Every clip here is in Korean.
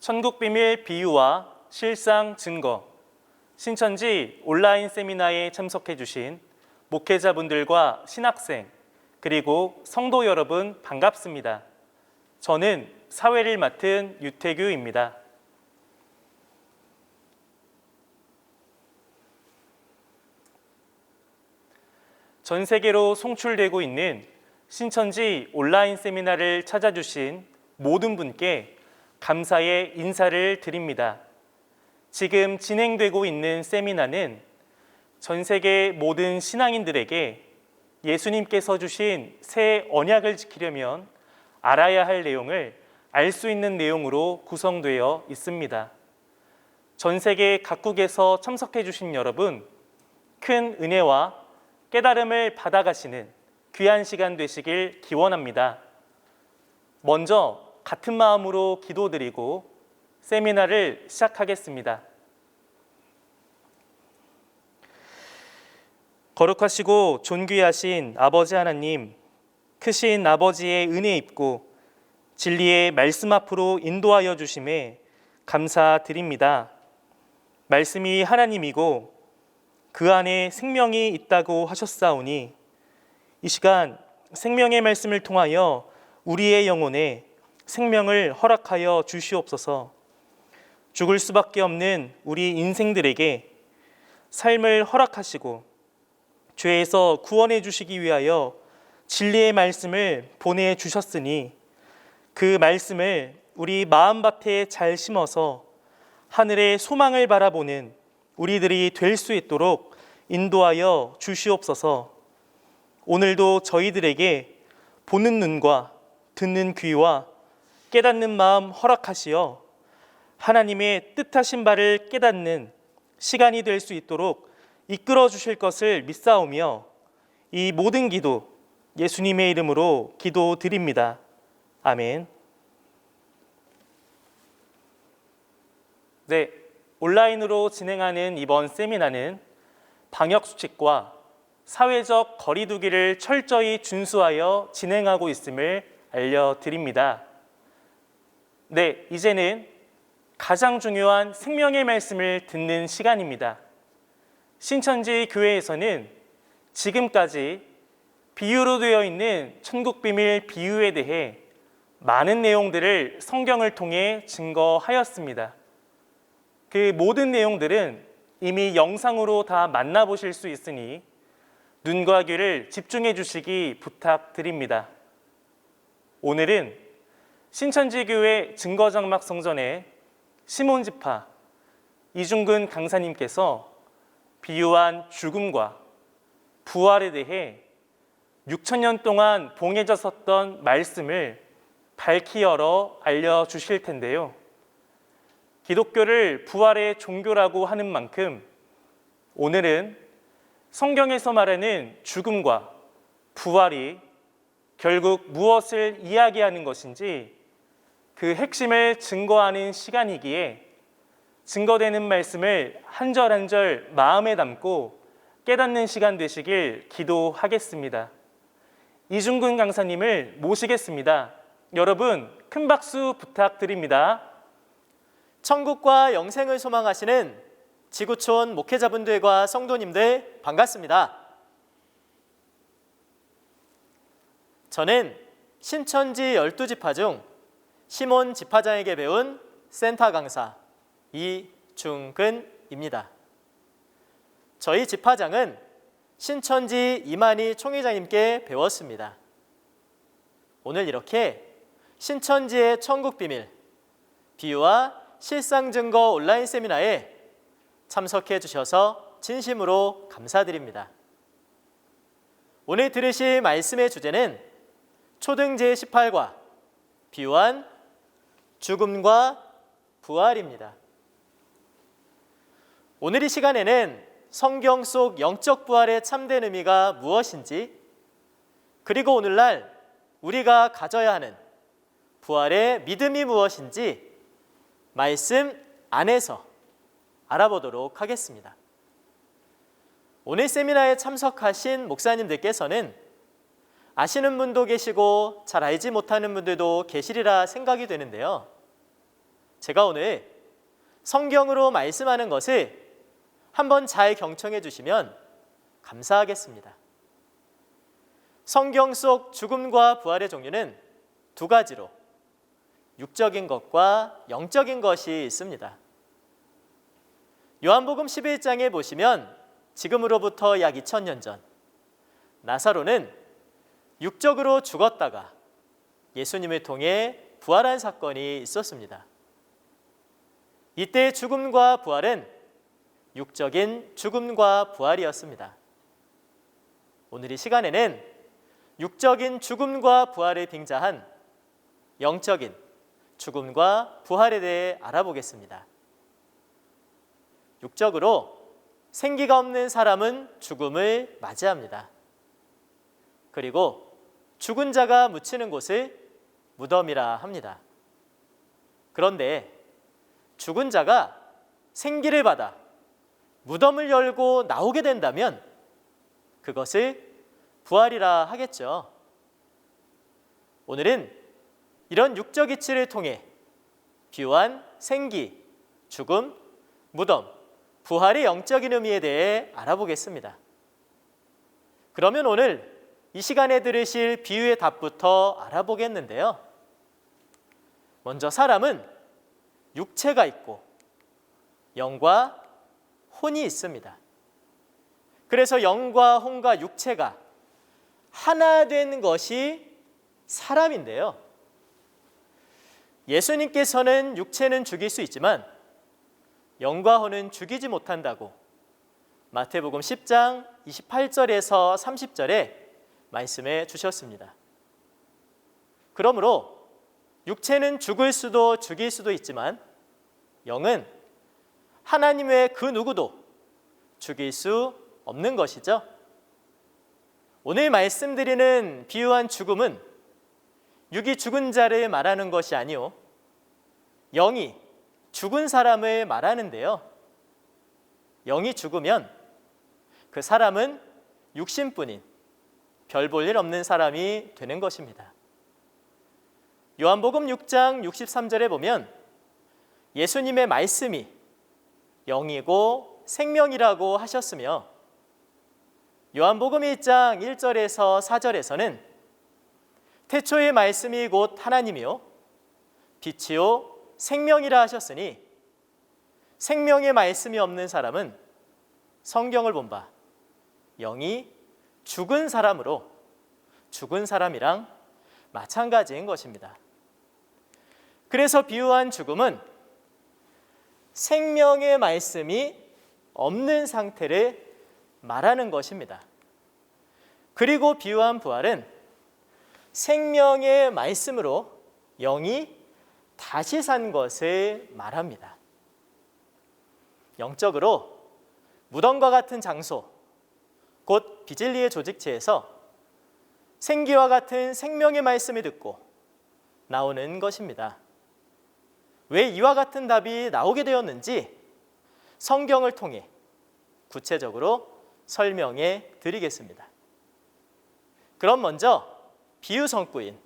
천국비밀 비유와 실상 증거, 신천지 온라인 세미나에 참석해 주신 목회자분들과 신학생, 그리고 성도 여러분 반갑습니다. 저는 사회를 맡은 유태규입니다. 전 세계로 송출되고 있는 신천지 온라인 세미나를 찾아주신 모든 분께 감사의 인사를 드립니다. 지금 진행되고 있는 세미나는 전 세계 모든 신앙인들에게 예수님께서 주신 새 언약을 지키려면 알아야 할 내용을 알 수 있는 내용으로 구성되어 있습니다. 전 세계 각국에서 참석해 주신 여러분, 큰 은혜와 깨달음을 받아가시는 귀한 시간 되시길 기원합니다. 먼저 같은 마음으로 기도드리고 세미나를 시작하겠습니다. 거룩하시고 존귀하신 아버지 하나님, 크신 아버지의 은혜 입고 진리의 말씀 앞으로 인도하여 주심에 감사드립니다. 말씀이 하나님이고 그 안에 생명이 있다고 하셨사오니 이 시간 생명의 말씀을 통하여 우리의 영혼에 생명을 허락하여 주시옵소서. 죽을 수밖에 없는 우리 인생들에게 삶을 허락하시고 죄에서 구원해 주시기 위하여 진리의 말씀을 보내주셨으니 그 말씀을 우리 마음밭에 잘 심어서 하늘의 소망을 바라보는 우리들이 될 수 있도록 인도하여 주시옵소서. 오늘도 저희들에게 보는 눈과 듣는 귀와 깨닫는 마음 허락하시어 하나님의 뜻하신 바를 깨닫는 시간이 될 수 있도록 이끌어 주실 것을 믿사오며 이 모든 기도 예수님의 이름으로 기도드립니다. 아멘. 네, 온라인으로 진행하는 이번 세미나는 방역수칙과 사회적 거리두기를 철저히 준수하여 진행하고 있음을 알려드립니다. 네, 이제는 가장 중요한 생명의 말씀을 듣는 시간입니다. 신천지 교회에서는 지금까지 비유로 되어 있는 천국비밀 비유에 대해 많은 내용들을 성경을 통해 증거하였습니다. 그 모든 내용들은 이미 영상으로 다 만나보실 수 있으니 눈과 귀를 집중해 주시기 부탁드립니다. 오늘은 신천지교회 증거장막 성전의 시몬지파 이중근 강사님께서 비유한 죽음과 부활에 대해 6,000년 동안 봉해졌었던 말씀을 밝히 열어 알려주실 텐데요. 기독교를 부활의 종교라고 하는 만큼 오늘은 성경에서 말하는 죽음과 부활이 결국 무엇을 이야기하는 것인지 그 핵심을 증거하는 시간이기에 증거되는 말씀을 한 절 한 절 마음에 담고 깨닫는 시간 되시길 기도하겠습니다. 이중근 강사님을 모시겠습니다. 여러분 큰 박수 부탁드립니다. 천국과 영생을 소망하시는 지구촌 목회자분들과 성도님들 반갑습니다. 저는 신천지 12지파 중 시몬 지파장에게 배운 센터 강사 이중근입니다. 저희 지파장은 신천지 이만희 총회장님께 배웠습니다. 오늘 이렇게 신천지의 천국비밀 비유와 실상증거 온라인 세미나에 참석해 주셔서 진심으로 감사드립니다. 오늘 들으실 말씀의 주제는 초등 제18과 비유한 죽음과 부활입니다. 오늘 이 시간에는 성경 속 영적 부활의 참된 의미가 무엇인지, 그리고 오늘날 우리가 가져야 하는 부활의 믿음이 무엇인지 말씀 안에서 알아보도록 하겠습니다. 오늘 세미나에 참석하신 목사님들께서는 아시는 분도 계시고 잘 알지 못하는 분들도 계시리라 생각이 되는데요. 제가 오늘 성경으로 말씀하는 것을 한번 잘 경청해 주시면 감사하겠습니다. 성경 속 죽음과 부활의 종류는 두 가지로 육적인 것과 영적인 것이 있습니다. 요한복음 11장에 보시면 지금으로부터 약 2000년 전 나사로는 육적으로 죽었다가 예수님을 통해 부활한 사건이 있었습니다. 이때의 죽음과 부활은 육적인 죽음과 부활이었습니다. 오늘 이 시간에는 육적인 죽음과 부활을 빙자한 영적인 죽음과 부활에 대해 알아보겠습니다. 육적으로 생기가 없는 사람은 죽음을 맞이합니다. 그리고 죽은 자가 묻히는 곳을 무덤이라 합니다. 그런데 죽은 자가 생기를 받아 무덤을 열고 나오게 된다면 그것을 부활이라 하겠죠. 오늘은 이런 육적 이치를 통해 비유한 생기, 죽음, 무덤, 부활의 영적인 의미에 대해 알아보겠습니다. 그러면 오늘 이 시간에 들으실 비유의 답부터 알아보겠는데요. 먼저 사람은 육체가 있고 영과 혼이 있습니다. 그래서 영과 혼과 육체가 하나 된 것이 사람인데요. 예수님께서는 육체는 죽일 수 있지만 영과 혼은 죽이지 못한다고 마태복음 10장 28절에서 30절에 말씀해 주셨습니다. 그러므로 육체는 죽을 수도 죽일 수도 있지만 영은 하나님 외에 그 누구도 죽일 수 없는 것이죠. 오늘 말씀드리는 비유한 죽음은 육이 죽은 자를 말하는 것이 아니요 영이 죽은 사람을 말하는데요. 영이 죽으면 그 사람은 육신뿐인 별 볼 일 없는 사람이 되는 것입니다. 요한복음 6장 63절에 보면 예수님의 말씀이 영이고 생명이라고 하셨으며 요한복음 1장 1절에서 4절에서는 태초의 말씀이 곧 하나님이요 빛이요 생명이라 하셨으니 생명의 말씀이 없는 사람은 성경을 본 바 영이 죽은 사람으로 죽은 사람이랑 마찬가지인 것입니다. 그래서 비유한 죽음은 생명의 말씀이 없는 상태를 말하는 것입니다. 그리고 비유한 부활은 생명의 말씀으로 영이 다시 산 것을 말합니다. 영적으로 무덤과 같은 장소, 곧 비질리의 조직체에서 생기와 같은 생명의 말씀을 듣고 나오는 것입니다. 왜 이와 같은 답이 나오게 되었는지 성경을 통해 구체적으로 설명해 드리겠습니다. 그럼 먼저 비유 성구인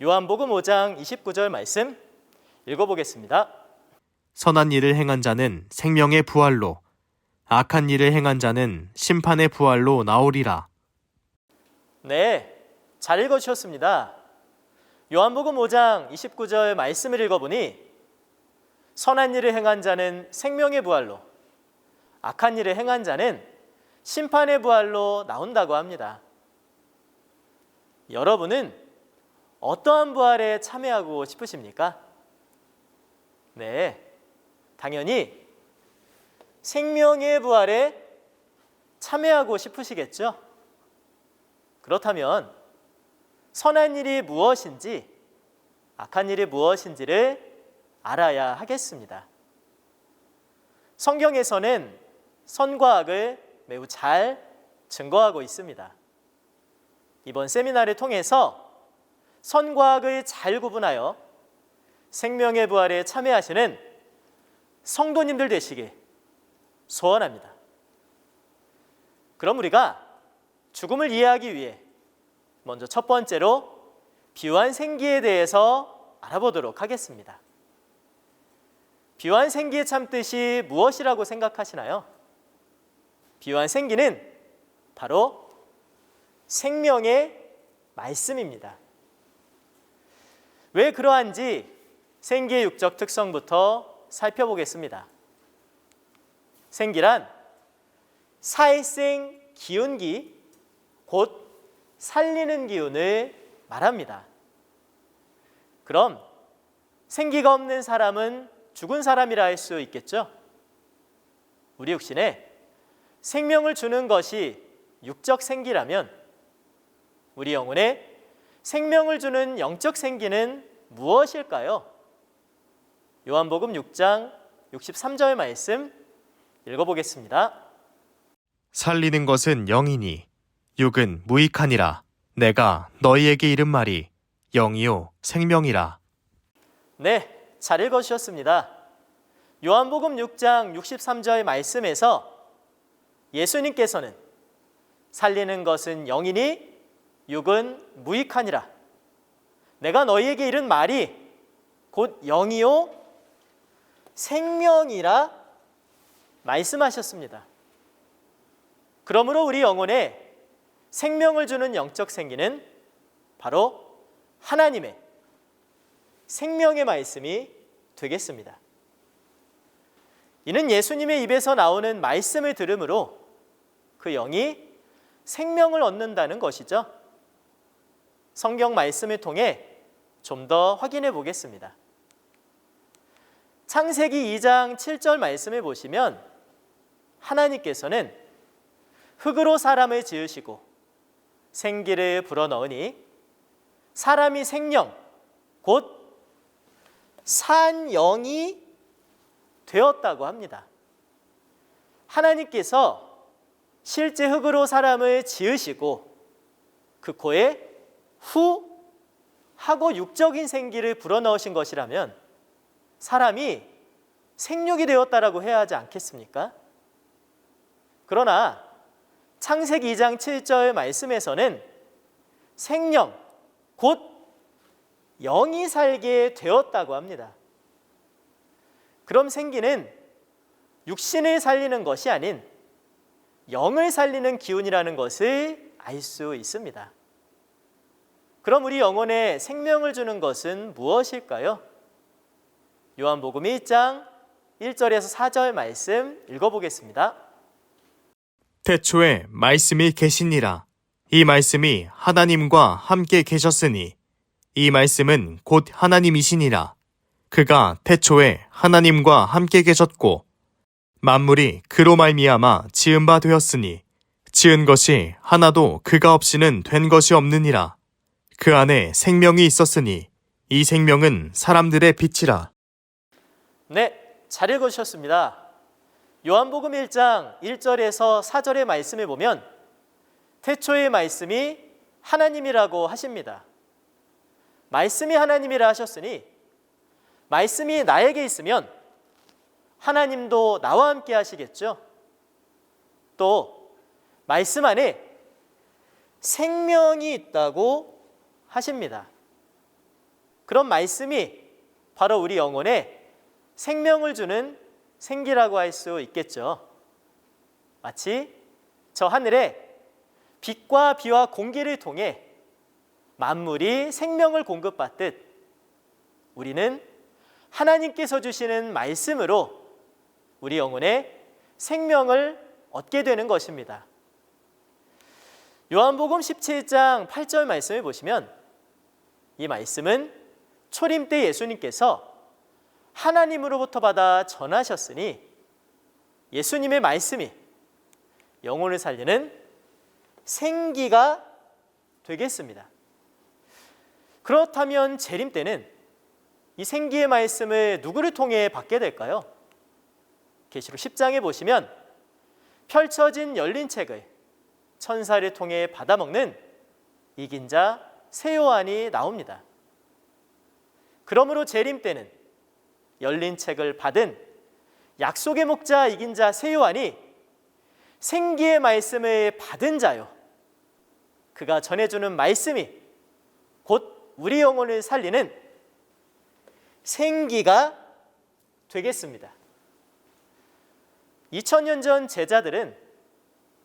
요한복음 5장 29절 말씀 읽어보겠습니다. 선한 일을 행한 자는 생명의 부활로, 악한 일을 행한 자는 심판의 부활로 나오리라. 네, 잘 읽어주셨습니다. 요한복음 5장 29절 말씀을 읽어보니 선한 일을 행한 자는 생명의 부활로, 악한 일을 행한 자는 심판의 부활로 나온다고 합니다. 여러분은 어떠한 부활에 참여하고 싶으십니까? 네, 당연히 생명의 부활에 참여하고 싶으시겠죠? 그렇다면 선한 일이 무엇인지 악한 일이 무엇인지를 알아야 하겠습니다. 성경에서는 선과 악을 매우 잘 증거하고 있습니다. 이번 세미나를 통해서 선과 악을 잘 구분하여 생명의 부활에 참여하시는 성도님들 되시길 소원합니다. 그럼 우리가 죽음을 이해하기 위해 먼저 첫 번째로 비유한 생기에 대해서 알아보도록 하겠습니다. 비유한 생기의 참뜻이 무엇이라고 생각하시나요? 비유한 생기는 바로 생명의 말씀입니다. 왜 그러한지 생기의 육적 특성부터 살펴보겠습니다. 생기란 살생 기운기, 곧 살리는 기운을 말합니다. 그럼 생기가 없는 사람은 죽은 사람이라 할 수 있겠죠? 우리 육신에 생명을 주는 것이 육적 생기라면 우리 영혼에 생명을 주는 영적 생기는 무엇일까요? 요한복음 6장 63절 말씀 읽어보겠습니다. 살리는 것은 영이니 육은 무익하니라. 내가 너희에게 이른 말이 영이요 생명이라. 네, 잘 읽어주셨습니다. 요한복음 6장 63절 말씀에서 예수님께서는 살리는 것은 영이니 육은 무익하니라. 내가 너희에게 이른 말이 곧 영이요 생명이라 말씀하셨습니다. 그러므로 우리 영혼에 생명을 주는 영적 생기는 바로 하나님의 생명의 말씀이 되겠습니다. 이는 예수님의 입에서 나오는 말씀을 들음으로 그 영이 생명을 얻는다는 것이죠. 성경 말씀을 통해 좀 더 확인해 보겠습니다. 창세기 2장 7절 말씀을 보시면 하나님께서는 흙으로 사람을 지으시고 생기를 불어넣으니 사람이 생령 곧 산 영이 되었다고 합니다. 하나님께서 실제 흙으로 사람을 지으시고 그 코에 후 하고 육적인 생기를 불어넣으신 것이라면 사람이 생육이 되었다라고 해야 하지 않겠습니까? 그러나 창세기 2장 7절 말씀에서는 생령 곧 영이 살게 되었다고 합니다. 그럼 생기는 육신을 살리는 것이 아닌 영을 살리는 기운이라는 것을 알 수 있습니다. 그럼 우리 영혼에 생명을 주는 것은 무엇일까요? 요한복음 1장 1절에서 4절 말씀 읽어보겠습니다. 태초에 말씀이 계시니라. 이 말씀이 하나님과 함께 계셨으니 이 말씀은 곧 하나님이시니라. 그가 태초에 하나님과 함께 계셨고 만물이 그로 말미암아 지은 바 되었으니 지은 것이 하나도 그가 없이는 된 것이 없느니라. 그 안에 생명이 있었으니 이 생명은 사람들의 빛이라. 네, 잘 읽으셨습니다. 요한복음 1장 1절에서 4절의 말씀을 보면 태초의 말씀이 하나님이라고 하십니다. 말씀이 하나님이라 하셨으니 말씀이 나에게 있으면 하나님도 나와 함께 하시겠죠. 또 말씀 안에 생명이 있다고 하십니다. 그런 말씀이 바로 우리 영혼에 생명을 주는 생기라고 할 수 있겠죠. 마치 저 하늘에 빛과 비와 공기를 통해 만물이 생명을 공급받듯 우리는 하나님께서 주시는 말씀으로 우리 영혼에 생명을 얻게 되는 것입니다. 요한복음 17장 8절 말씀을 보시면 이 말씀은 초림 때 예수님께서 하나님으로부터 받아 전하셨으니 예수님의 말씀이 영혼을 살리는 생기가 되겠습니다. 그렇다면 재림 때는 이 생기의 말씀을 누구를 통해 받게 될까요? 계시록 10장에 보시면 펼쳐진 열린 책을 천사를 통해 받아먹는 이긴 자 새 요한이 나옵니다. 그러므로 재림 때는 열린 책을 받은 약속의 목자 이긴 자 새 요한이 생기의 말씀을 받은 자요, 그가 전해주는 말씀이 곧 우리 영혼을 살리는 생기가 되겠습니다. 2000년 전 제자들은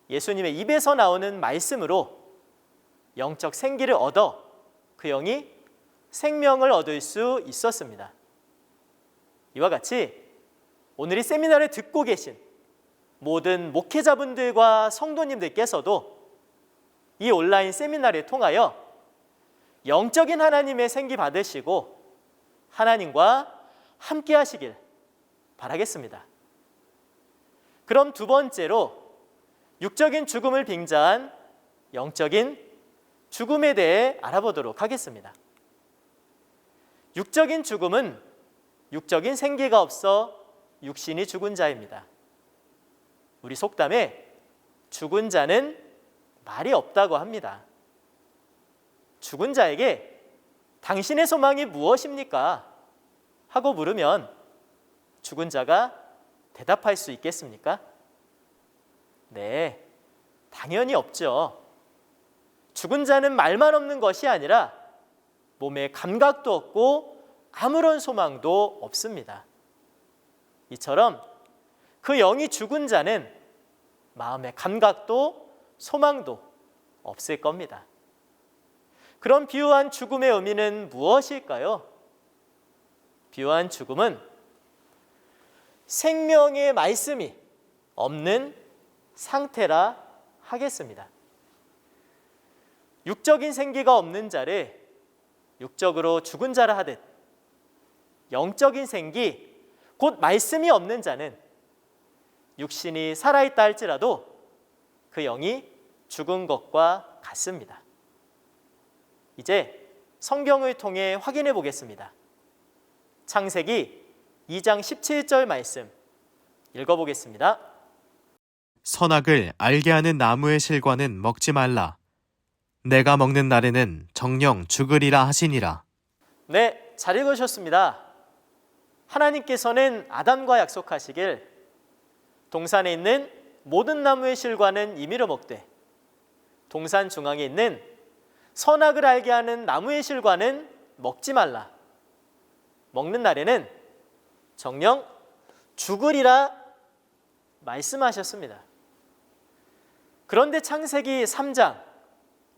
예수님의 입에서 나오는 말씀으로 영적 생기를 얻어 그 영이 생명을 얻을 수 있었습니다. 이와 같이 오늘 이 세미나를 듣고 계신 모든 목회자분들과 성도님들께서도 이 온라인 세미나를 통하여 영적인 하나님의 생기 받으시고 하나님과 함께 하시길 바라겠습니다. 그럼 두 번째로 육적인 죽음을 빙자한 영적인 죽음에 대해 알아보도록 하겠습니다. 육적인 죽음은 육적인 생기가 없어 육신이 죽은 자입니다. 우리 속담에 죽은 자는 말이 없다고 합니다. 죽은 자에게 당신의 소망이 무엇입니까? 하고 물으면 죽은 자가 대답할 수 있겠습니까? 네, 당연히 없죠. 죽은 자는 말만 없는 것이 아니라 몸에 감각도 없고 아무런 소망도 없습니다. 이처럼 그 영이 죽은 자는 마음의 감각도 소망도 없을 겁니다. 그럼 비유한 죽음의 의미는 무엇일까요? 비유한 죽음은 생명의 말씀이 없는 상태라 하겠습니다. 육적인 생기가 없는 자를 육적으로 죽은 자라 하듯 영적인 생기, 곧 말씀이 없는 자는 육신이 살아있다 할지라도 그 영이 죽은 것과 같습니다. 이제 성경을 통해 확인해 보겠습니다. 창세기 2장 17절 말씀 읽어보겠습니다. 선악을 알게 하는 나무의 실과는 먹지 말라. 내가 먹는 날에는 정녕 죽으리라 하시니라. 네, 잘 읽으셨습니다. 하나님께서는 아담과 약속하시길 동산에 있는 모든 나무의 실과는 임의로 먹되 동산 중앙에 있는 선악을 알게 하는 나무의 실과는 먹지 말라. 먹는 날에는 정녕 죽으리라 말씀하셨습니다. 그런데 창세기 3장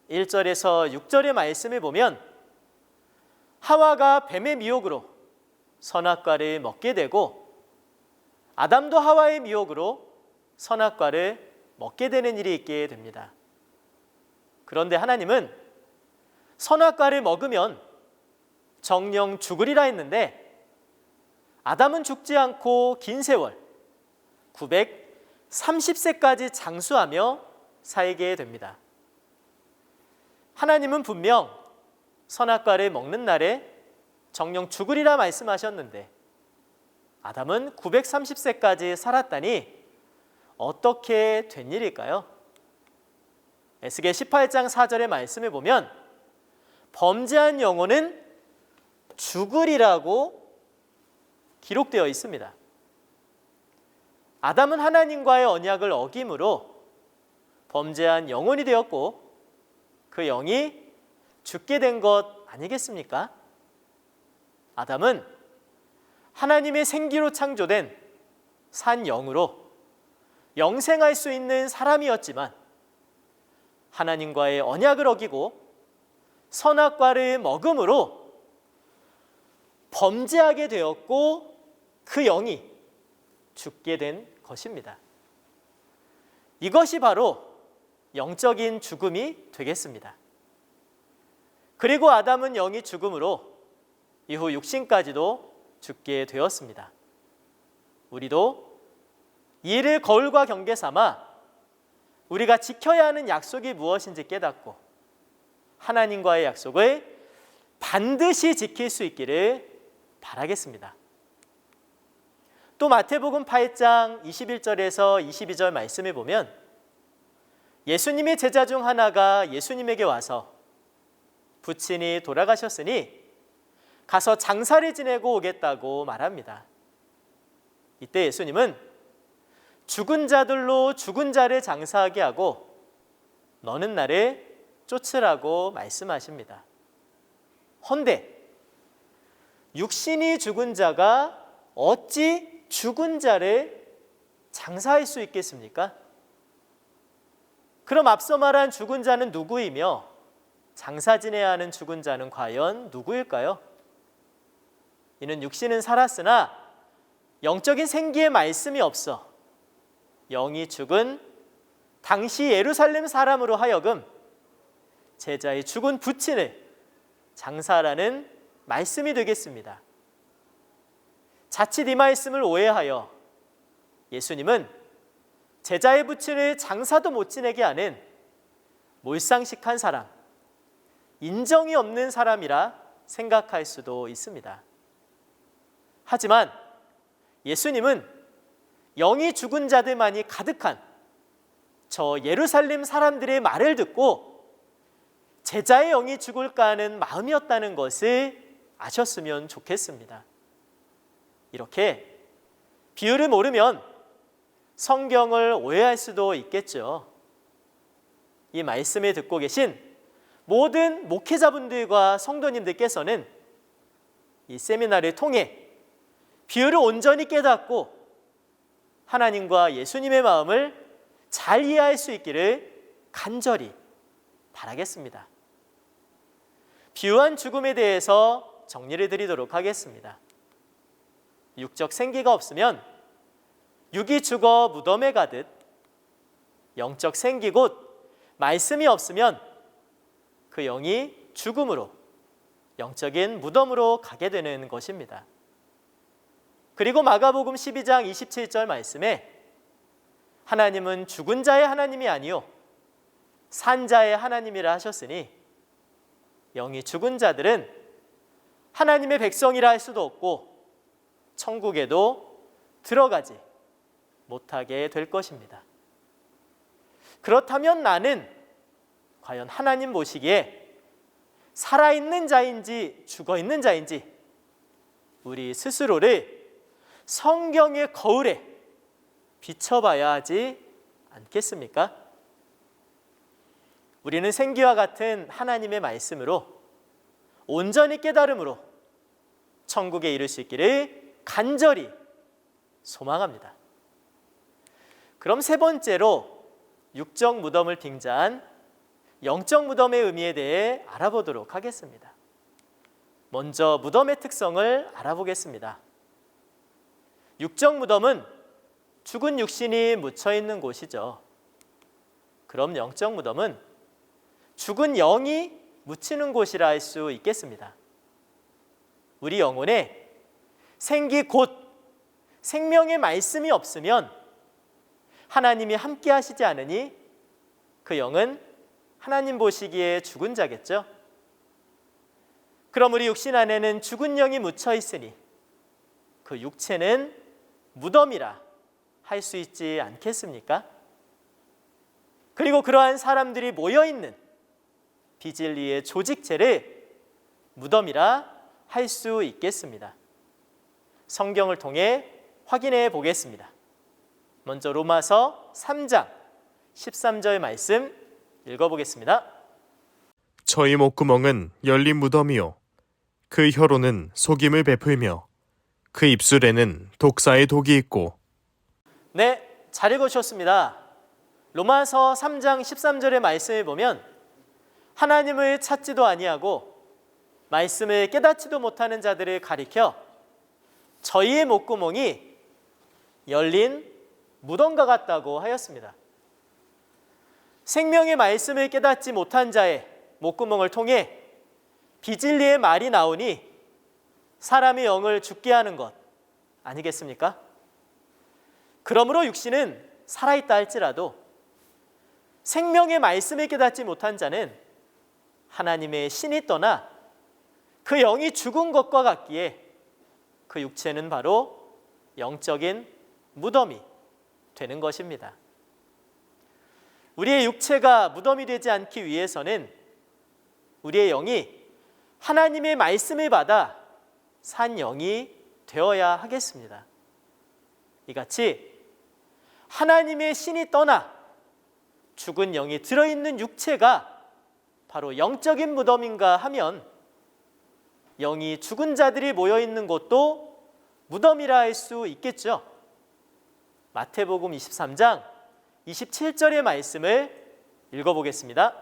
1절에서 6절의 말씀을 보면 하와가 뱀의 미혹으로 선악과를 먹게 되고 아담도 하와의 미혹으로 선악과를 먹게 되는 일이 있게 됩니다. 그런데 하나님은 선악과를 먹으면 정녕 죽으리라 했는데 아담은 죽지 않고 긴 세월 930세까지 장수하며 살게 됩니다. 하나님은 분명 선악과를 먹는 날에 정녕 죽으리라 말씀하셨는데 아담은 930세까지 살았다니 어떻게 된 일일까요? 에스겔 18장 4절의 말씀을 보면 범죄한 영혼은 죽으리라고 기록되어 있습니다. 아담은 하나님과의 언약을 어김으로 범죄한 영혼이 되었고 그 영이 죽게 된 것 아니겠습니까? 아담은 하나님의 생기로 창조된 산 영으로 영생할 수 있는 사람이었지만 하나님과의 언약을 어기고 선악과를 먹음으로 범죄하게 되었고 그 영이 죽게 된 것입니다. 이것이 바로 영적인 죽음이 되겠습니다. 그리고 아담은 영이 죽음으로 이후 육신까지도 죽게 되었습니다. 우리도 이를 거울과 경계 삼아 우리가 지켜야 하는 약속이 무엇인지 깨닫고 하나님과의 약속을 반드시 지킬 수 있기를 바라겠습니다. 또 마태복음 8장 21절에서 22절 말씀을 보면 예수님의 제자 중 하나가 예수님에게 와서 부친이 돌아가셨으니 가서 장사를 지내고 오겠다고 말합니다. 이때 예수님은 죽은 자들로 죽은 자를 장사하게 하고 너는 나를 쫓으라고 말씀하십니다. 헌데 육신이 죽은 자가 어찌 죽은 자를 장사할 수 있겠습니까? 그럼 앞서 말한 죽은 자는 누구이며 장사 지내야 하는 죽은 자는 과연 누구일까요? 이는 육신은 살았으나 영적인 생기의 말씀이 없어 영이 죽은 당시 예루살렘 사람으로 하여금 제자의 죽은 부친을 장사하라는 말씀이 되겠습니다. 자칫 이 말씀을 오해하여 예수님은 제자의 부친을 장사도 못 지내게 하는 몰상식한 사람, 인정이 없는 사람이라 생각할 수도 있습니다. 하지만 예수님은 영이 죽은 자들만이 가득한 저 예루살렘 사람들의 말을 듣고 제자의 영이 죽을까 하는 마음이었다는 것을 아셨으면 좋겠습니다. 이렇게 비유를 모르면 성경을 오해할 수도 있겠죠. 이 말씀을 듣고 계신 모든 목회자분들과 성도님들께서는 이 세미나를 통해 비유를 온전히 깨닫고 하나님과 예수님의 마음을 잘 이해할 수 있기를 간절히 바라겠습니다. 비유한 죽음에 대해서 정리를 드리도록 하겠습니다. 육적 생기가 없으면 육이 죽어 무덤에 가듯 영적 생기 곧 말씀이 없으면 그 영이 죽음으로 영적인 무덤으로 가게 되는 것입니다. 그리고 마가복음 12장 27절 말씀에 하나님은 죽은 자의 하나님이 아니요 산 자의 하나님이라 하셨으니 영이 죽은 자들은 하나님의 백성이라 할 수도 없고 천국에도 들어가지 못하게 될 것입니다. 그렇다면 나는 과연 하나님 보시기에 살아있는 자인지 죽어있는 자인지 우리 스스로를 성경의 거울에 비춰봐야 하지 않겠습니까? 우리는 생기와 같은 하나님의 말씀으로 온전히 깨달음으로 천국에 이를 수 있기를 간절히 소망합니다. 그럼 세 번째로 육적 무덤을 빙자한 영적 무덤의 의미에 대해 알아보도록 하겠습니다. 먼저 무덤의 특성을 알아보겠습니다. 육적 무덤은 죽은 육신이 묻혀 있는 곳이죠. 그럼 영적 무덤은 죽은 영이 묻히는 곳이라 할 수 있겠습니다. 우리 영혼에 생기 곧 생명의 말씀이 없으면 하나님이 함께 하시지 않으니 그 영은 하나님 보시기에 죽은 자겠죠. 그럼 우리 육신 안에는 죽은 영이 묻혀 있으니 그 육체는 무덤이라 할 수 있지 않겠습니까? 그리고 그러한 사람들이 모여있는 비진리의 조직체를 무덤이라 할 수 있겠습니다. 성경을 통해 확인해 보겠습니다. 먼저 로마서 3장 13절 말씀 읽어보겠습니다. 저희 목구멍은 열린 무덤이요 그 혀로는 속임을 베풀며 그 입술에는 독사의 독이 있고. 네, 잘 읽으셨습니다. 로마서 3장 13절의 말씀을 보면 하나님을 찾지도 아니하고 말씀을 깨닫지도 못하는 자들을 가리켜 저희의 목구멍이 열린 무덤과 같다고 하였습니다. 생명의 말씀을 깨닫지 못한 자의 목구멍을 통해 비진리의 말이 나오니 사람의 영을 죽게 하는 것 아니겠습니까? 그러므로 육신은 살아있다 할지라도 생명의 말씀을 깨닫지 못한 자는 하나님의 신이 떠나 그 영이 죽은 것과 같기에 그 육체는 바로 영적인 무덤이 되는 것입니다. 우리의 육체가 무덤이 되지 않기 위해서는 우리의 영이 하나님의 말씀을 받아 산 영이 되어야 하겠습니다. 이같이 하나님의 신이 떠나 죽은 영이 들어있는 육체가 바로 영적인 무덤인가 하면 영이 죽은 자들이 모여있는 곳도 무덤이라 할 수 있겠죠. 마태복음 23장 27절의 말씀을 읽어보겠습니다.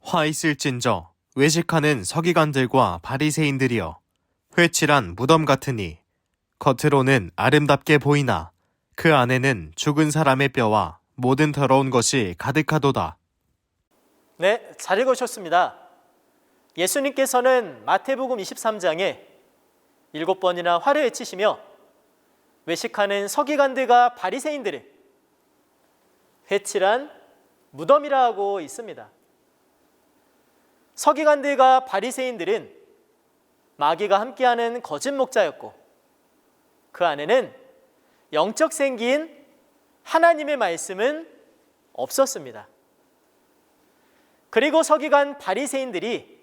화 있을진저 외식하는 서기관들과 바리새인들이여 회칠한 무덤 같으니 겉으로는 아름답게 보이나 그 안에는 죽은 사람의 뼈와 모든 더러운 것이 가득하도다. 네, 잘 읽으셨습니다. 예수님께서는 마태복음 23장에 7번이나 화를 외치시며 외식하는 서기관들과 바리새인들을 회칠한 무덤이라 하고 있습니다. 서기관들과 바리새인들은 마귀가 함께하는 거짓 목자였고 그 안에는 영적 생기인 하나님의 말씀은 없었습니다. 그리고 서기관 바리새인들이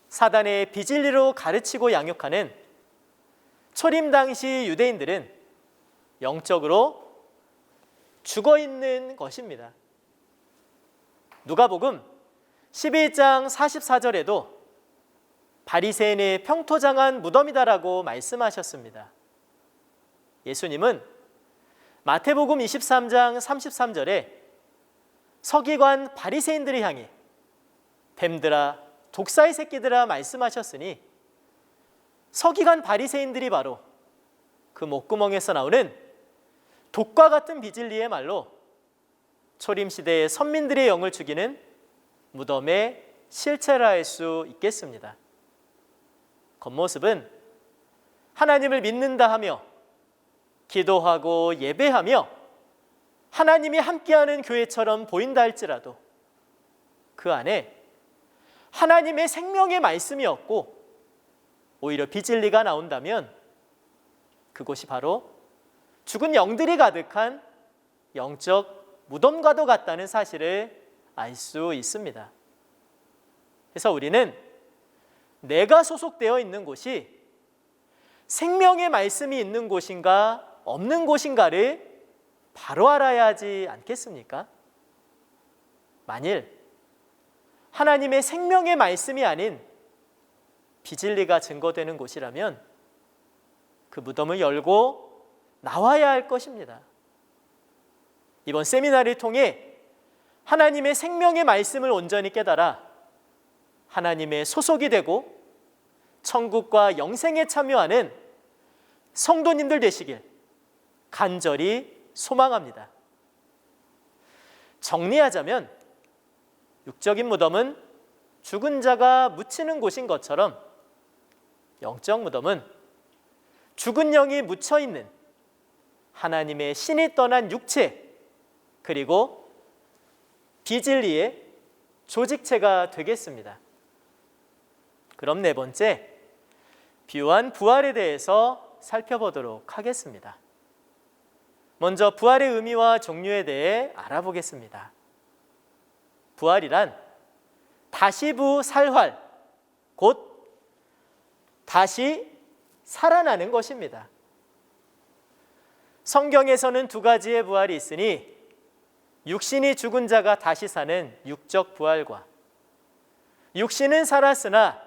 사단의 비진리로 가르치고 양육하는 초림 당시 유대인들은 영적으로 죽어있는 것입니다. 누가복음 11장 44절에도 바리새인의 평토장한 무덤이다라고 말씀하셨습니다. 예수님은 마태복음 23장 33절에 서기관 바리새인들을 향해 뱀들아 독사의 새끼들아 말씀하셨으니 서기관 바리새인들이 바로 그 목구멍에서 나오는 독과 같은 비진리의 말로 초림시대의 선민들의 영을 죽이는 무덤의 실체라 할 수 있겠습니다. 겉모습은 하나님을 믿는다 하며 기도하고 예배하며 하나님이 함께하는 교회처럼 보인다 할지라도 그 안에 하나님의 생명의 말씀이 없고 오히려 비진리가 나온다면 그곳이 바로 죽은 영들이 가득한 영적 무덤과도 같다는 사실을 알 수 있습니다. 그래서 우리는 내가 소속되어 있는 곳이 생명의 말씀이 있는 곳인가 없는 곳인가를 바로 알아야 하지 않겠습니까? 만일 하나님의 생명의 말씀이 아닌 비진리가 증거되는 곳이라면 그 무덤을 열고 나와야 할 것입니다. 이번 세미나를 통해 하나님의 생명의 말씀을 온전히 깨달아 하나님의 소속이 되고 천국과 영생에 참여하는 성도님들 되시길 간절히 소망합니다. 정리하자면 육적인 무덤은 죽은 자가 묻히는 곳인 것처럼 영적 무덤은 죽은 영이 묻혀있는 하나님의 신이 떠난 육체 그리고 비진리의 조직체가 되겠습니다. 그럼 네 번째, 비유한 부활에 대해서 살펴보도록 하겠습니다. 먼저 부활의 의미와 종류에 대해 알아보겠습니다. 부활이란 다시부살활, 곧 다시 살아나는 것입니다. 성경에서는 두 가지의 부활이 있으니 육신이 죽은 자가 다시 사는 육적 부활과 육신은 살았으나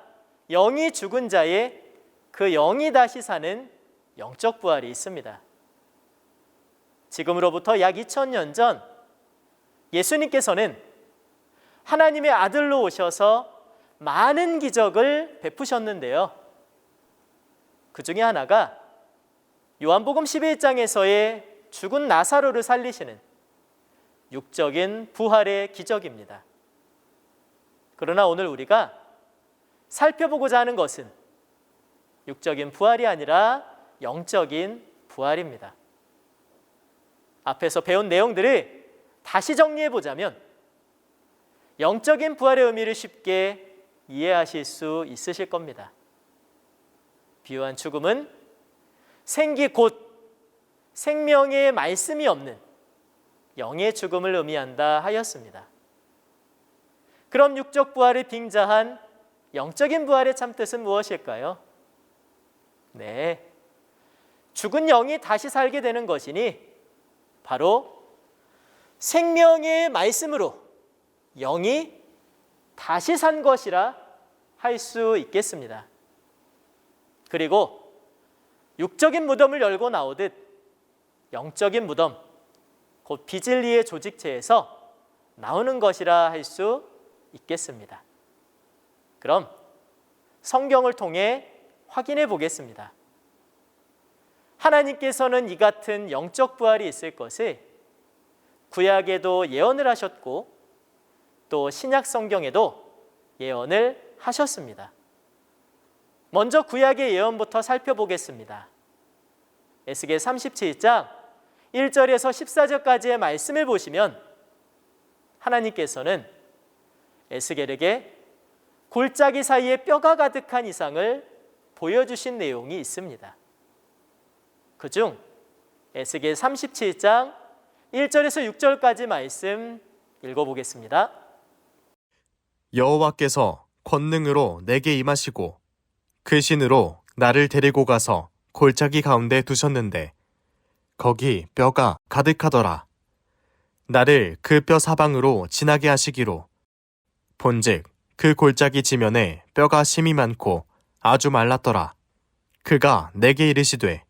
영이 죽은 자의 그 영이 다시 사는 영적 부활이 있습니다. 지금으로부터 약 2000년 전 예수님께서는 하나님의 아들로 오셔서 많은 기적을 베푸셨는데요. 그 중에 하나가 요한복음 11장에서의 죽은 나사로를 살리시는 육적인 부활의 기적입니다. 그러나 오늘 우리가 살펴보고자 하는 것은 육적인 부활이 아니라 영적인 부활입니다. 앞에서 배운 내용들을 다시 정리해 보자면 영적인 부활의 의미를 쉽게 이해하실 수 있으실 겁니다. 비유한 죽음은 생기 곧 생명의 말씀이 없는 영의 죽음을 의미한다 하였습니다. 그럼 육적 부활을 빙자한 영적인 부활의 참뜻은 무엇일까요? 네, 죽은 영이 다시 살게 되는 것이니 바로 생명의 말씀으로 영이 다시 산 것이라 할 수 있겠습니다. 그리고 육적인 무덤을 열고 나오듯 영적인 무덤, 곧 비진리의 조직체에서 나오는 것이라 할 수 있겠습니다. 그럼 성경을 통해 확인해 보겠습니다. 하나님께서는 이 같은 영적 부활이 있을 것을 구약에도 예언을 하셨고 또 신약 성경에도 예언을 하셨습니다. 먼저 구약의 예언부터 살펴보겠습니다. 에스겔 37장 1절에서 14절까지의 말씀을 보시면 하나님께서는 에스겔에게 골짜기 사이에 뼈가 가득한 이상을 보여주신 내용이 있습니다. 그중 에스겔 37장 1절에서 6절까지 말씀 읽어보겠습니다. 여호와께서 권능으로 내게 임하시고 그 신으로 나를 데리고 가서 골짜기 가운데 두셨는데 거기 뼈가 가득하더라. 나를 그 뼈 사방으로 지나게 하시기로 본즉 그 골짜기 지면에 뼈가 심이 많고 아주 말랐더라. 그가 내게 이르시되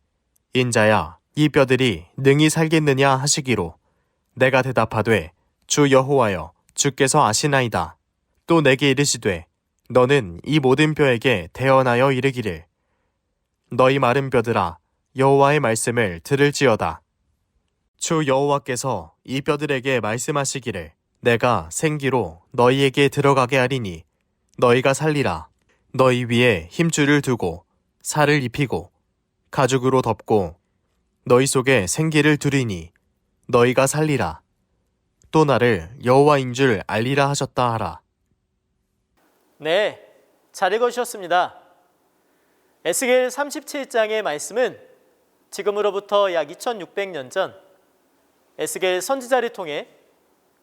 인자야 이 뼈들이 능히 살겠느냐 하시기로 내가 대답하되 주 여호와여 주께서 아시나이다. 또 내게 이르시되 너는 이 모든 뼈에게 대언하여 이르기를 너희 마른 뼈들아 여호와의 말씀을 들을지어다. 주 여호와께서 이 뼈들에게 말씀하시기를 내가 생기로 너희에게 들어가게 하리니 너희가 살리라. 너희 위에 힘줄을 두고 살을 입히고 가죽으로 덮고 너희 속에 생기를 두리니 너희가 살리라. 또 나를 여호와인 줄 알리라 하셨다 하라. 네, 잘 읽어주셨습니다. 에스겔 37장의 말씀은 지금으로부터 약 2600년 전 에스겔 선지자를 통해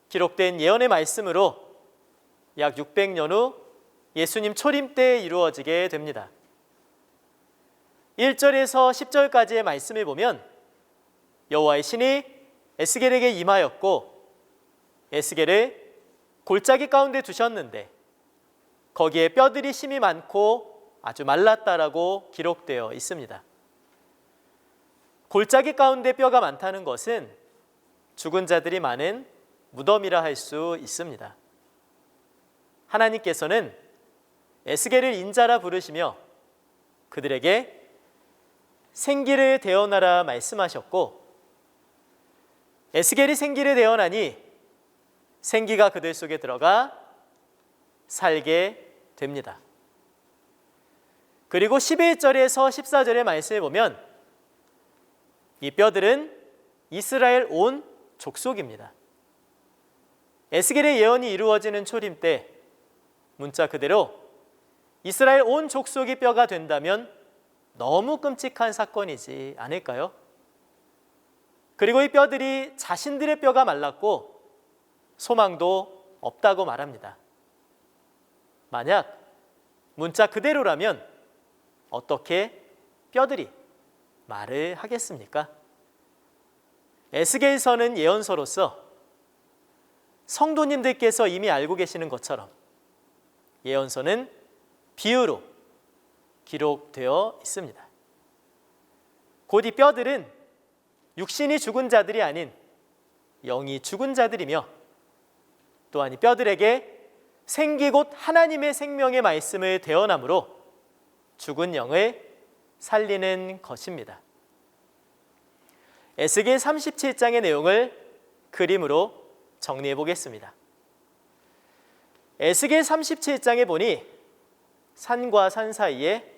기록된 예언의 말씀으로 약 600년 후 예수님 초림 때에 이루어지게 됩니다. 1절에서 10절까지의 말씀을 보면 여호와의 신이 에스겔에게 임하였고 에스겔을 골짜기 가운데 두셨는데 거기에 뼈들이 심이 많고 아주 말랐다라고 기록되어 있습니다. 골짜기 가운데 뼈가 많다는 것은 죽은 자들이 많은 무덤이라 할 수 있습니다. 하나님께서는 에스겔을 인자라 부르시며 그들에게 생기를 대언하라 말씀하셨고 에스겔이 생기를 대언하니 생기가 그들 속에 들어가 살게 됩니다. 그리고 11절에서 14절의 말씀을 보면 이 뼈들은 이스라엘 온 족속입니다. 에스겔의 예언이 이루어지는 초림 때 문자 그대로 이스라엘 온 족속이 뼈가 된다면 너무 끔찍한 사건이지 않을까요? 그리고 이 뼈들이 자신들의 뼈가 말랐고 소망도 없다고 말합니다. 만약 문자 그대로라면 어떻게 뼈들이 말을 하겠습니까? 에스겔서는 예언서로서 성도님들께서 이미 알고 계시는 것처럼 예언서는 비유로 기록되어 있습니다. 곧 이 뼈들은 육신이 죽은 자들이 아닌 영이 죽은 자들이며 또한 이 뼈들에게 생기 곧 하나님의 생명의 말씀을 대언함으로 죽은 영을 살리는 것입니다. 에스겔 37장의 내용을 그림으로 정리해 보겠습니다. 에스겔 37장에 보니 산과 산 사이에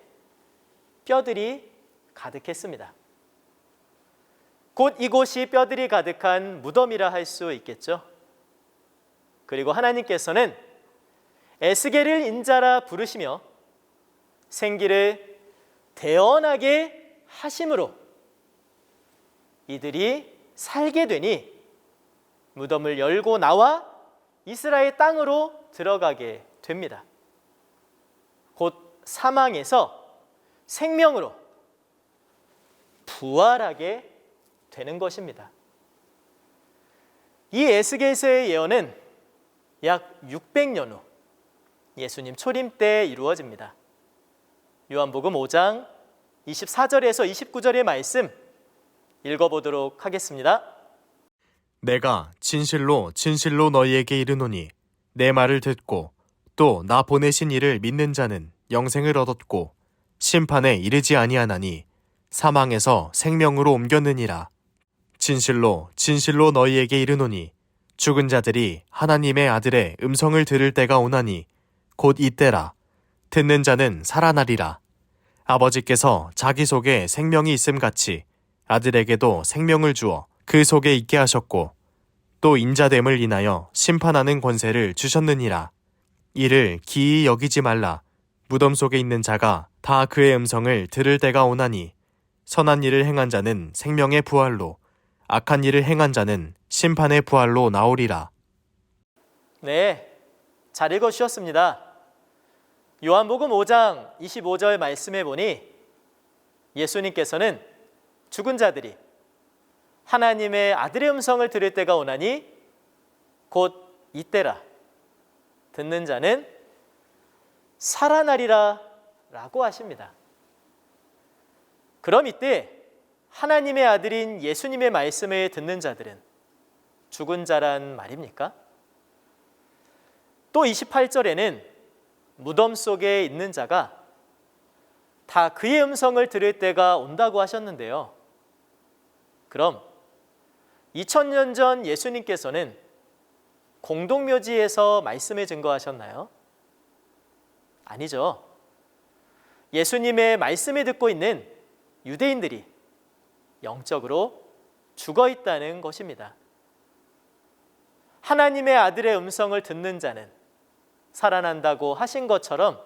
뼈들이 가득했습니다. 곧 이곳이 뼈들이 가득한 무덤이라 할 수 있겠죠. 그리고 하나님께서는 에스겔을 인자라 부르시며 생기를 대언하게 하심으로 이들이 살게 되니 무덤을 열고 나와 이스라엘 땅으로 들어가게 됩니다. 곧 사망에서 생명으로 부활하게 되는 것입니다. 이 에스겔서의 예언은 약 600년 후 예수님 초림 때 이루어집니다. 요한복음 5장 24절에서 29절의 말씀 읽어보도록 하겠습니다. 내가 진실로 진실로 너희에게 이르노니 내 말을 듣고 또 나 보내신 이를 믿는 자는 영생을 얻었고 심판에 이르지 아니하나니 사망에서 생명으로 옮겼느니라. 진실로 진실로 너희에게 이르노니 죽은 자들이 하나님의 아들의 음성을 들을 때가 오나니 곧 이때라. 듣는 자는 살아나리라. 아버지께서 자기 속에 생명이 있음 같이 아들에게도 생명을 주어 그 속에 있게 하셨고 또 인자됨을 인하여 심판하는 권세를 주셨느니라. 이를 기이히 여기지 말라. 무덤 속에 있는 자가 다 그의 음성을 들을 때가 오나니 선한 일을 행한 자는 생명의 부활로 악한 일을 행한 자는 심판의 부활로 나오리라. 네, 잘 읽어주셨습니다. 요한복음 5장 25절 말씀해 보니 예수님께서는 죽은 자들이 하나님의 아들의 음성을 들을 때가 오나니 곧 이때라. 듣는 자는 살아나리라 라고 하십니다. 그럼 이때 하나님의 아들인 예수님의 말씀을 듣는 자들은 죽은 자란 말입니까? 또 28절에는 무덤 속에 있는 자가 다 그의 음성을 들을 때가 온다고 하셨는데요. 그럼 2000년 전 예수님께서는 공동묘지에서 말씀을 증거하셨나요? 아니죠. 예수님의 말씀을 듣고 있는 유대인들이 영적으로 죽어 있다는 것입니다. 하나님의 아들의 음성을 듣는 자는 살아난다고 하신 것처럼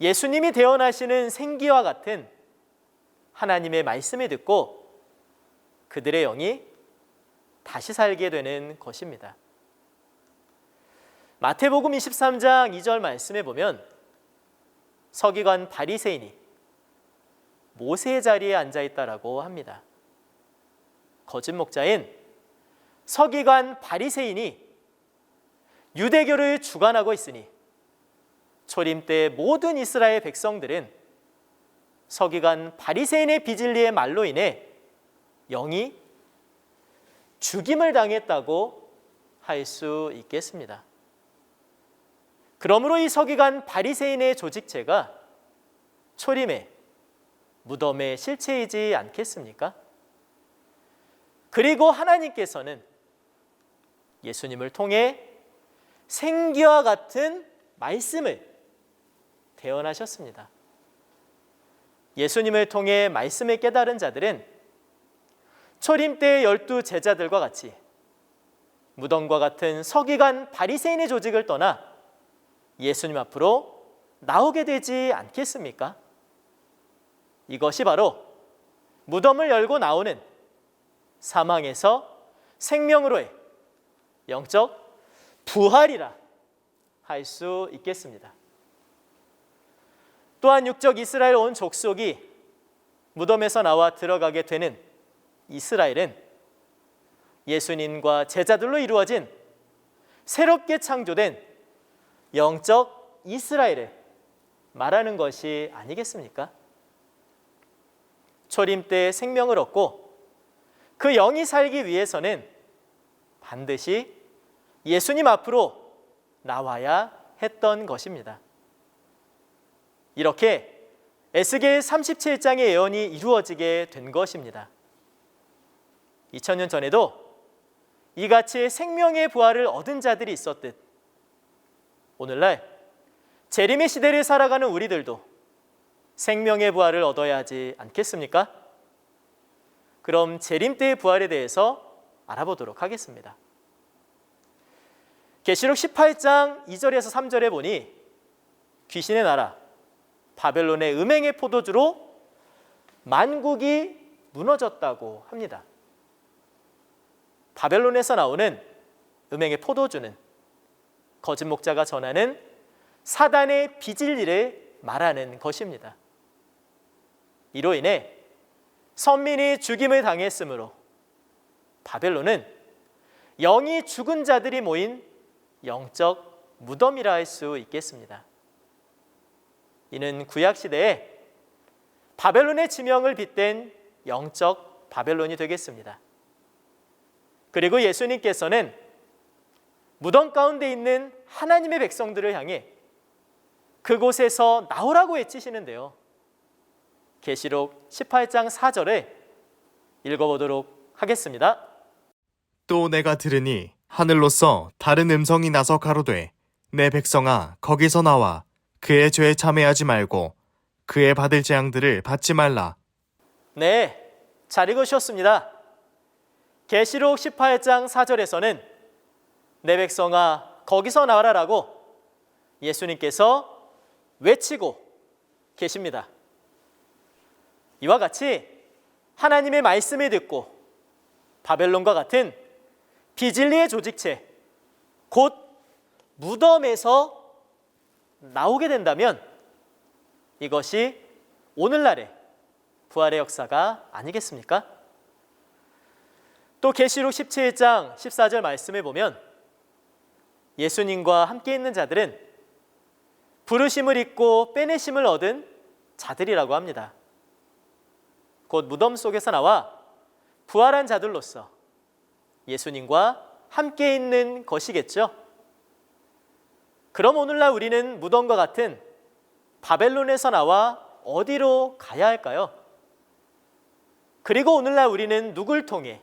예수님이 대언하시는 생기와 같은 하나님의 말씀을 듣고 그들의 영이 다시 살게 되는 것입니다. 마태복음 23장 2절 말씀에 보면 서기관 바리새인이 모세의 자리에 앉아 있다라고 합니다. 거짓 목자인 서기관 바리새인이 유대교를 주관하고 있으니 초림 때 모든 이스라엘 백성들은 서기관 바리새인의 비진리의 말로 인해 영이 죽임을 당했다고 할 수 있겠습니다. 그러므로 이 서기관 바리새인의 조직체가 초림의 무덤의 실체이지 않겠습니까? 그리고 하나님께서는 예수님을 통해 생기와 같은 말씀을 대언하셨습니다. 예수님을 통해 말씀을 깨달은 자들은 초림 때의 12 제자들과 같이 무덤과 같은 서기관 바리새인의 조직을 떠나 예수님 앞으로 나오게 되지 않겠습니까? 이것이 바로 무덤을 열고 나오는 사망에서 생명으로의 영적 부활이라 할 수 있겠습니다. 또한 육적 이스라엘 온 족속이 무덤에서 나와 들어가게 되는 이스라엘은 예수님과 제자들로 이루어진 새롭게 창조된 영적 이스라엘을 말하는 것이 아니겠습니까? 초림 때 생명을 얻고 그 영이 살기 위해서는 반드시 예수님 앞으로 나와야 했던 것입니다. 이렇게 에스겔 37장의 예언이 이루어지게 된 것입니다. 2000년 전에도 이같이 생명의 부활을 얻은 자들이 있었듯 오늘날 재림의 시대를 살아가는 우리들도 생명의 부활을 얻어야 하지 않겠습니까? 그럼 재림 때의 부활에 대해서 알아보도록 하겠습니다. 계시록 18장 2절에서 3절에 보니 귀신의 나라 바벨론의 음행의 포도주로 만국이 무너졌다고 합니다. 바벨론에서 나오는 음행의 포도주는 거짓 목자가 전하는 사단의 비진리를 말하는 것입니다. 이로 인해 선민이 죽임을 당했으므로 바벨론은 영이 죽은 자들이 모인 영적 무덤이라 할 수 있겠습니다. 이는 구약 시대에 바벨론의 지명을 빗댄 영적 바벨론이 되겠습니다. 그리고 예수님께서는 무덤 가운데 있는 하나님의 백성들을 향해 그곳에서 나오라고 외치시는데요. 계시록 18장 4절에 읽어보도록 하겠습니다. 또 내가 들으니 하늘로서 다른 음성이 나서 가로되 내 백성아 거기서 나와 그의 죄에 참회하지 말고 그의 받을 재앙들을 받지 말라. 네, 잘 읽으셨습니다. 계시록 18장 4절에서는 내 백성아 거기서 나와라라고 예수님께서 외치고 계십니다. 이와 같이 하나님의 말씀을 듣고 바벨론과 같은 비진리의 조직체, 곧 무덤에서 나오게 된다면 이것이 오늘날의 부활의 역사가 아니겠습니까? 또 계시록 17장 14절 말씀을 보면 예수님과 함께 있는 자들은 부르심을 입고 빼내심을 얻은 자들이라고 합니다. 곧 무덤 속에서 나와 부활한 자들로서 예수님과 함께 있는 것이겠죠. 그럼 오늘날 우리는 무덤과 같은 바벨론에서 나와 어디로 가야 할까요? 그리고 오늘날 우리는 누굴 통해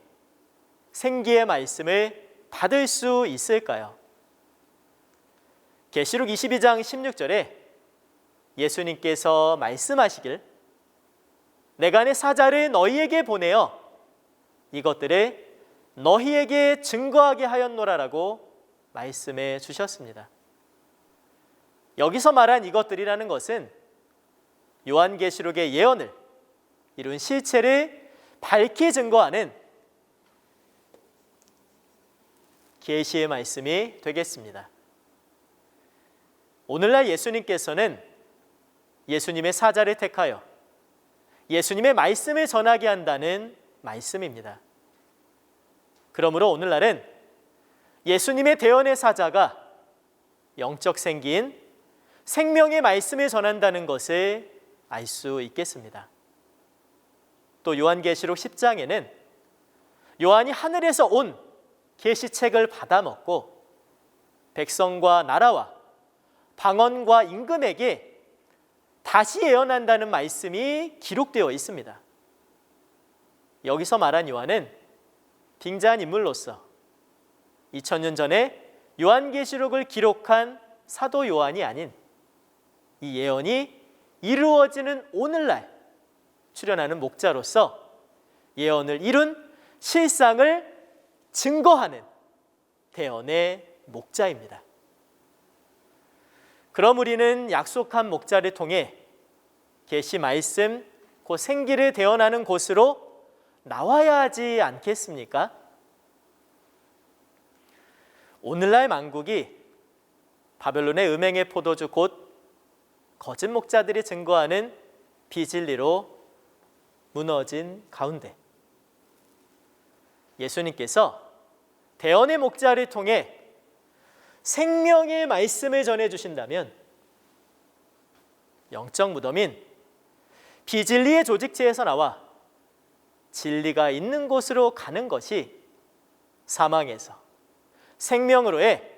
생기의 말씀을 받을 수 있을까요? 계시록 22장 16절에 예수님께서 말씀하시길 내가 내 사자를 너희에게 보내어 이것들을 너희에게 증거하게 하였노라라고 말씀해 주셨습니다. 여기서 말한 이것들이라는 것은 요한계시록의 예언을 이룬 실체를 밝히 증거하는 계시의 말씀이 되겠습니다. 오늘날 예수님께서는 예수님의 사자를 택하여 예수님의 말씀을 전하게 한다는 말씀입니다. 그러므로 오늘날은 예수님의 대언의 사자가 영적 생기인 생명의 말씀을 전한다는 것을 알 수 있겠습니다. 또 요한계시록 10장에는 요한이 하늘에서 온 계시책을 받아먹고 백성과 나라와 방언과 임금에게 다시 예언한다는 말씀이 기록되어 있습니다. 여기서 말한 요한은 빙자한 인물로서 2000년 전에 요한계시록을 기록한 사도 요한이 아닌 이 예언이 이루어지는 오늘날 출현하는 목자로서 예언을 이룬 실상을 증거하는 대언의 목자입니다. 그럼 우리는 약속한 목자를 통해 계시 말씀, 그 생기를 대언하는 곳으로 나와야 하지 않겠습니까? 오늘날 만국이 바벨론의 음행의 포도주 곧 거짓 목자들이 증거하는 비진리로 무너진 가운데 예수님께서 대언의 목자를 통해 생명의 말씀을 전해주신다면 영적 무덤인 비진리의 조직체에서 나와 진리가 있는 곳으로 가는 것이 사망에서 생명으로의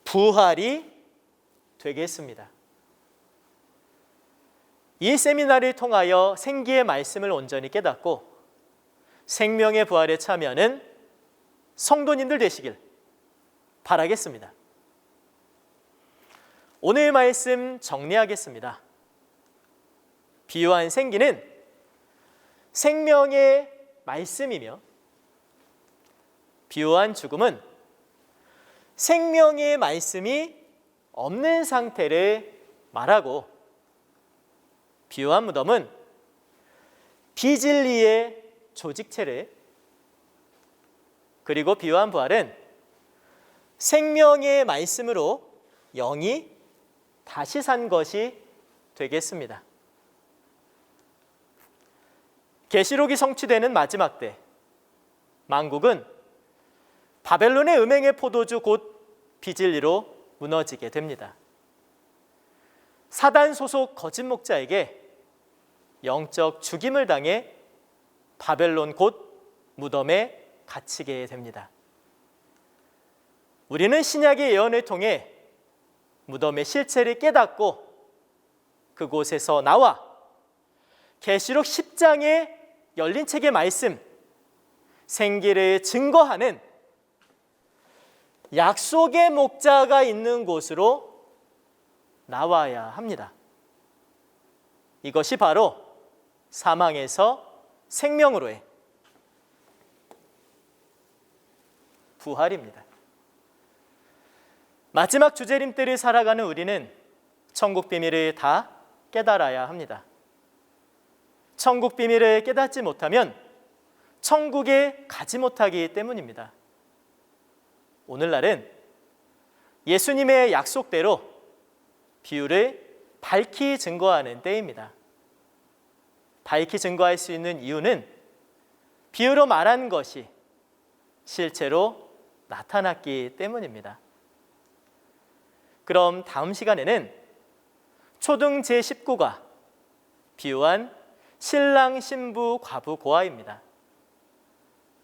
부활이 되겠습니다. 이 세미나를 통하여 생기의 말씀을 온전히 깨닫고 생명의 부활에 참여하는 성도님들 되시길 바라겠습니다. 오늘 말씀 정리하겠습니다. 비유한 생기는 생명의 말씀이며 비유한 죽음은 생명의 말씀이 없는 상태를 말하고 비유한 무덤은 비진리의 조직체를 그리고 비유한 부활은 생명의 말씀으로 영이 다시 산 것이 되겠습니다. 계시록이 성취되는 마지막 때 만국은 바벨론의 음행의 포도주 곧 비진리로 무너지게 됩니다. 사단 소속 거짓 목자에게 영적 죽임을 당해 바벨론 곧 무덤에 갇히게 됩니다. 우리는 신약의 예언을 통해 무덤의 실체를 깨닫고 그곳에서 나와 계시록 10장의 열린 책의 말씀, 생기를 증거하는 약속의 목자가 있는 곳으로 나와야 합니다. 이것이 바로 사망에서 생명으로의 부활입니다. 마지막 주재림 때를 살아가는 우리는 천국 비밀을 다 깨달아야 합니다. 천국 비밀을 깨닫지 못하면 천국에 가지 못하기 때문입니다. 오늘날은 예수님의 약속대로 비유를 밝히 증거하는 때입니다. 밝히 증거할 수 있는 이유는 비유로 말한 것이 실제로 나타났기 때문입니다. 그럼 다음 시간에는 초등 제19과 비유한 신랑, 신부, 과부, 고아입니다.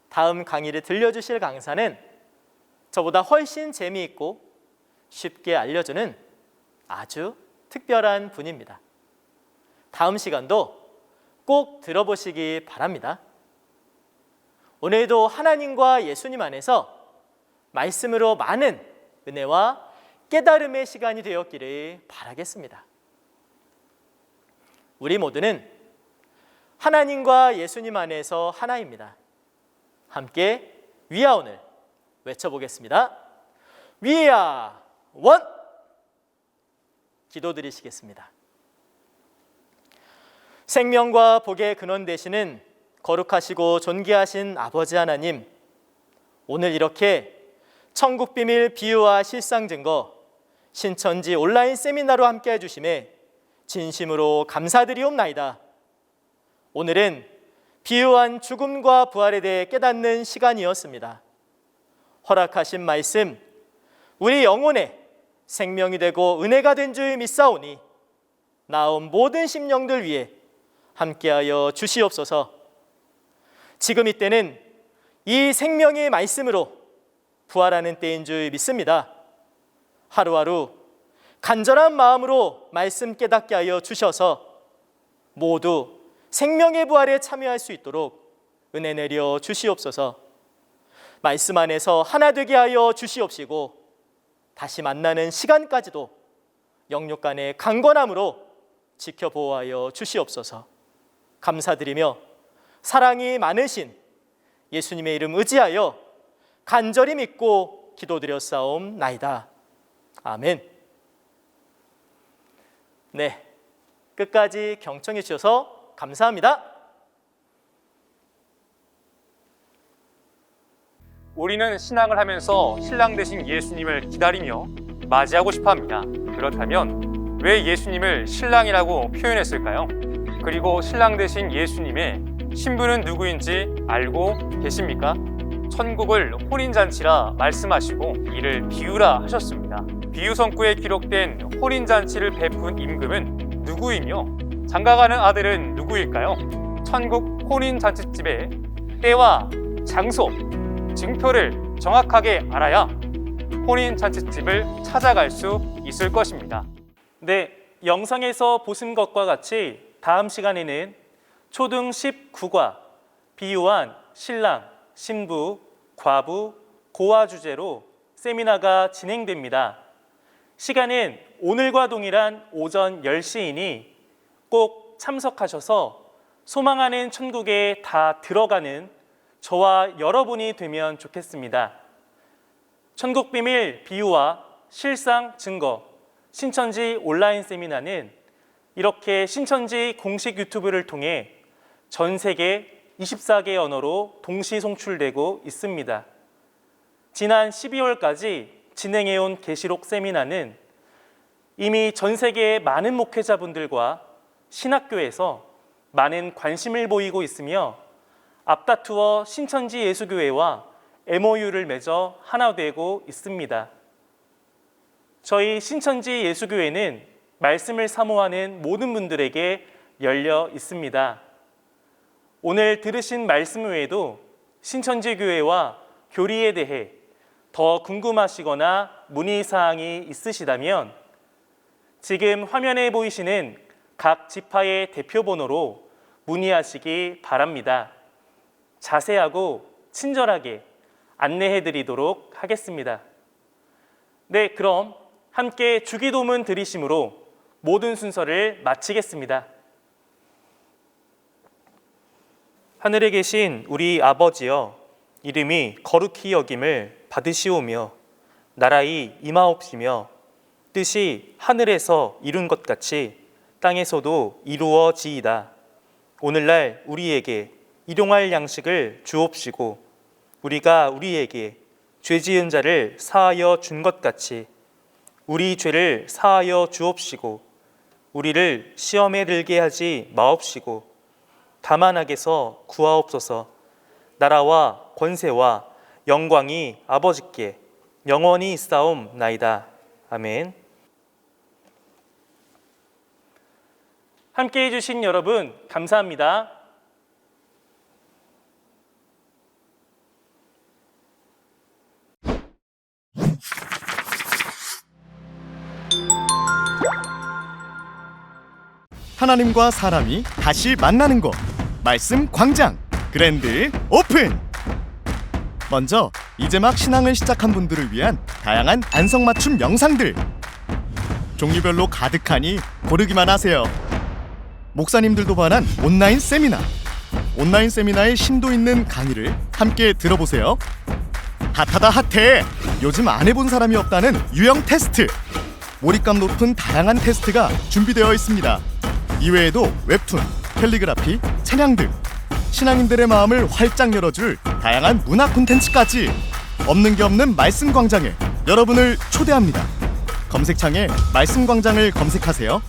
다음 강의를 들려주실 강사는 저보다 훨씬 재미있고 쉽게 알려주는 아주 특별한 분입니다. 다음 시간도 꼭 들어보시기 바랍니다. 오늘도 하나님과 예수님 안에서 말씀으로 많은 은혜와 깨달음의 시간이 되었기를 바라겠습니다. 우리 모두는 하나님과 예수님 안에서 하나입니다. 함께 위아원을 외쳐보겠습니다. 위아원! 기도드리시겠습니다. 생명과 복의 근원 되시는 거룩하시고 존귀하신 아버지 하나님, 오늘 이렇게 천국 비밀 비유와 실상 증거 신천지 온라인 세미나로 함께 해주심에 진심으로 감사드리옵나이다. 오늘은 비유한 죽음과 부활에 대해 깨닫는 시간이었습니다. 허락하신 말씀, 우리 영혼에 생명이 되고 은혜가 된 줄 믿사오니 나온 모든 심령들 위해 함께하여 주시옵소서. 지금 이때는 이 생명의 말씀으로 부활하는 때인 줄 믿습니다. 하루하루 간절한 마음으로 말씀 깨닫게 하여 주셔서 모두 생명의 부활에 참여할 수 있도록 은혜 내려 주시옵소서. 말씀 안에서 하나 되게 하여 주시옵시고 다시 만나는 시간까지도 영육 간의 강건함으로 지켜보호하여 주시옵소서. 감사드리며 사랑이 많으신 예수님의 이름 의지하여 간절히 믿고 기도드렸사옵나이다. 아멘. 네, 끝까지 경청해 주셔서 감사합니다. 우리는 신앙을 하면서 신랑 되신 예수님을 기다리며 맞이하고 싶어 합니다. 그렇다면 왜 예수님을 신랑이라고 표현했을까요? 그리고 신랑 되신 예수님의 신부는 누구인지 알고 계십니까? 천국을 혼인잔치라 말씀하시고 이를 비유라 하셨습니다. 비유성구에 기록된 혼인잔치를 베푼 임금은 누구이며 장가가는 아들은 누구일까요? 천국 혼인잔치집의 때와 장소, 증표를 정확하게 알아야 혼인잔치집을 찾아갈 수 있을 것입니다. 네, 영상에서 보신 것과 같이 다음 시간에는 초등 19과 비유한 신랑, 신부, 과부, 고아 주제로 세미나가 진행됩니다. 시간은 오늘과 동일한 오전 10시이니 꼭 참석하셔서 소망하는 천국에 다 들어가는 저와 여러분이 되면 좋겠습니다. 천국 비밀 비유와 실상 증거 신천지 온라인 세미나는 이렇게 신천지 공식 유튜브를 통해 전 세계 24개 언어로 동시 송출되고 있습니다. 지난 12월까지 진행해온 계시록 세미나는 이미 전 세계의 많은 목회자분들과 신학교에서 많은 관심을 보이고 있으며 앞다투어 신천지 예수교회와 MOU를 맺어 하나 되고 있습니다. 저희 신천지 예수교회는 말씀을 사모하는 모든 분들에게 열려 있습니다. 오늘 들으신 말씀 외에도 신천지 교회와 교리에 대해 더 궁금하시거나 문의사항이 있으시다면 지금 화면에 보이시는 각 지파의 대표번호로 문의하시기 바랍니다. 자세하고 친절하게 안내해 드리도록 하겠습니다. 네, 그럼 함께 주기도문 드리심으로 모든 순서를 마치겠습니다. 하늘에 계신 우리 아버지여, 이름이 거룩히 여김을 받으시오며 나라의 임하옵시며 뜻이 하늘에서 이룬 것 같이 땅에서도 이루어지이다. 오늘날 우리에게 일용할 양식을 주옵시고 우리가 우리에게 죄 지은 자를 사하여 준 것 같이 우리 죄를 사하여 주옵시고 우리를 시험에 들게 하지 마옵시고 다만 악에서 구하옵소서. 나라와 권세와 영광이 아버지께 영원히 있사옵나이다. 아멘. 함께해 주신 여러분 감사합니다. 하나님과 사람이 다시 만나는 곳, 말씀 광장 그랜드 오픈. 먼저 이제 막 신앙을 시작한 분들을 위한 다양한 안성맞춤 영상들, 종류별로 가득하니 고르기만 하세요. 목사님들도 반한 온라인 세미나, 온라인 세미나의 심도 있는 강의를 함께 들어보세요. 핫하다 핫해! 요즘 안 해본 사람이 없다는 유형 테스트, 몰입감 높은 다양한 테스트가 준비되어 있습니다. 이외에도 웹툰, 캘리그라피, 찬양 등 신앙인들의 마음을 활짝 열어줄 다양한 문화 콘텐츠까지 없는 게 없는 말씀 광장에 여러분을 초대합니다. 검색창에 말씀 광장을 검색하세요.